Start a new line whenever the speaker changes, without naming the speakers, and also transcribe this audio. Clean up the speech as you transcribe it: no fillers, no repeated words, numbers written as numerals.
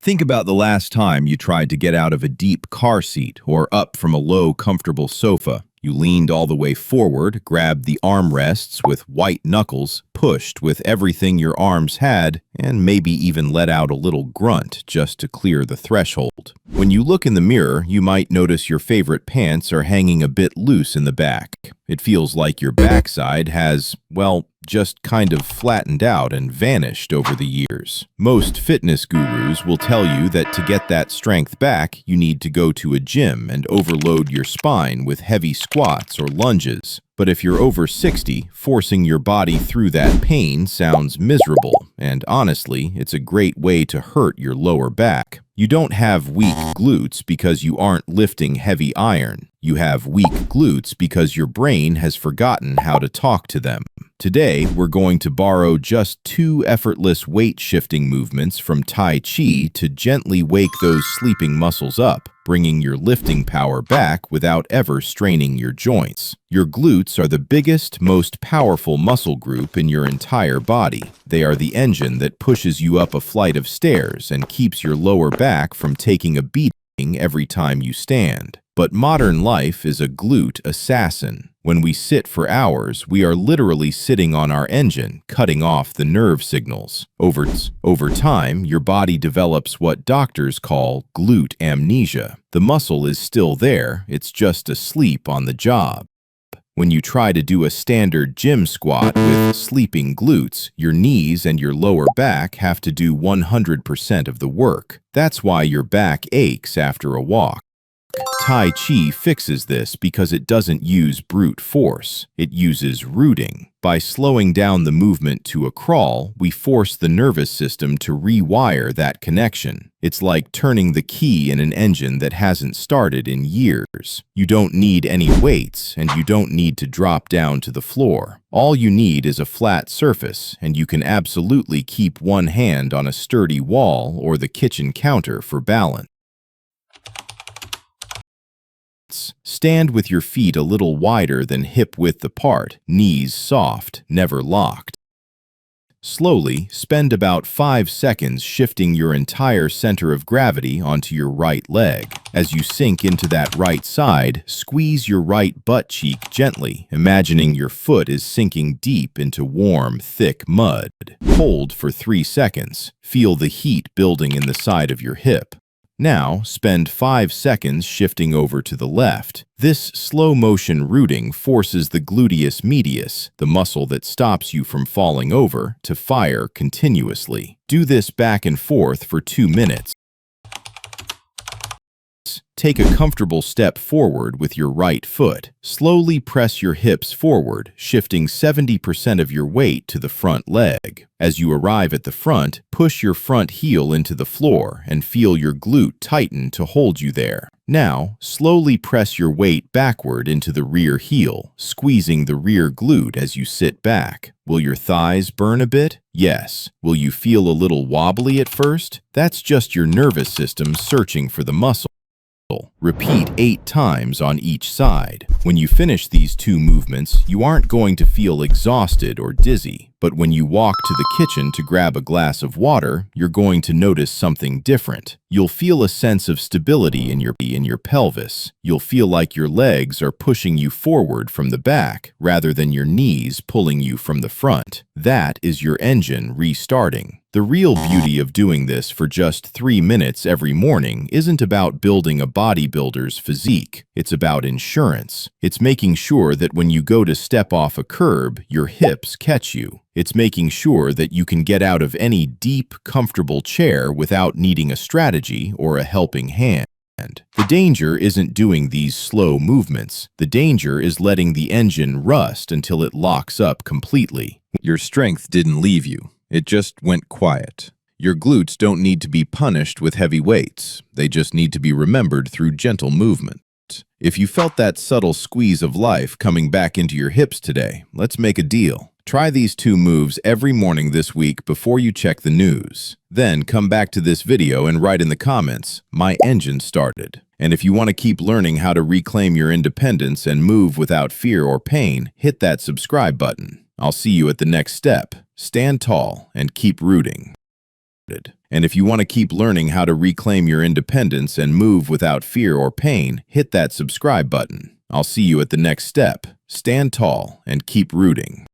Think about the last time you tried to get out of a deep car seat or up from a low, comfortable sofa. You leaned all the way forward, grabbed the armrests with white knuckles, pushed with everything your arms had, and maybe even let out a little grunt just to clear the threshold. When you look in the mirror, you might notice your favorite pants are hanging a bit loose in the back. It feels like your backside has, well, just kind of flattened out and vanished over the years. Most fitness gurus will tell you that to get that strength back, you need to go to a gym and overload your spine with heavy squats or lunges. But if you're over 60, forcing your body through that pain sounds miserable, and honestly, it's a great way to hurt your lower back. You don't have weak glutes because you aren't lifting heavy iron. You have weak glutes because your brain has forgotten how to talk to them. Today, we're going to borrow just 2 effortless weight-shifting movements from Tai Chi to gently wake those sleeping muscles up, bringing your lifting power back without ever straining your joints. Your glutes are the biggest, most powerful muscle group in your entire body. They are the engine that pushes you up a flight of stairs and keeps your lower back from taking a beating every time you stand. But modern life is a glute assassin. When we sit for hours, we are literally sitting on our engine, cutting off the nerve signals. Over time, your body develops what doctors call glute amnesia. The muscle is still there, it's just asleep on the job. When you try to do a standard gym squat with sleeping glutes, your knees and your lower back have to do 100% of the work. That's why your back aches after a walk. Tai Chi fixes this because it doesn't use brute force. It uses rooting. By slowing down the movement to a crawl, we force the nervous system to rewire that connection. It's like turning the key in an engine that hasn't started in years. You don't need any weights, and you don't need to drop down to the floor. All you need is a flat surface, and you can absolutely keep one hand on a sturdy wall or the kitchen counter for balance. Stand with your feet a little wider than hip-width apart, knees soft, never locked. Slowly, spend about 5 seconds shifting your entire center of gravity onto your right leg. As you sink into that right side, squeeze your right butt cheek gently, imagining your foot is sinking deep into warm, thick mud. Hold for 3 seconds. Feel the heat building in the side of your hip. Now, spend 5 seconds shifting over to the left. This slow-motion rooting forces the gluteus medius, the muscle that stops you from falling over, to fire continuously. Do this back and forth for 2 minutes. Take a comfortable step forward with your right foot. Slowly press your hips forward, shifting 70% of your weight to the front leg. As you arrive at the front, push your front heel into the floor and feel your glute tighten to hold you there. Now, slowly press your weight backward into the rear heel, squeezing the rear glute as you sit back. Will your thighs burn a bit? Yes. Will you feel a little wobbly at first? That's just your nervous system searching for the muscle. Repeat 8 times on each side. When you finish these 2 movements, you aren't going to feel exhausted or dizzy. But when you walk to the kitchen to grab a glass of water, you're going to notice something different. You'll feel a sense of stability in your pelvis. You'll feel like your legs are pushing you forward from the back, rather than your knees pulling you from the front. That is your engine restarting. The real beauty of doing this for just 3 minutes every morning isn't about building a bodybuilder's physique. It's about insurance. It's making sure that when you go to step off a curb, your hips catch you. It's making sure that you can get out of any deep, comfortable chair without needing a strategy or a helping hand. The danger isn't doing these slow movements. The danger is letting the engine rust until it locks up completely. Your strength didn't leave you. It just went quiet. Your glutes don't need to be punished with heavy weights. They just need to be remembered through gentle movement. If you felt that subtle squeeze of life coming back into your hips today, let's make a deal. Try these 2 moves every morning this week before you check the news. Then come back to this video and write in the comments, "My engine started." And if you want to keep learning how to reclaim your independence and move without fear or pain, hit that subscribe button. I'll see you at the next step. Stand tall and keep rooting. And if you want to keep learning how to reclaim your independence and move without fear or pain, hit that subscribe button. I'll see you at the next step. Stand tall and keep rooting.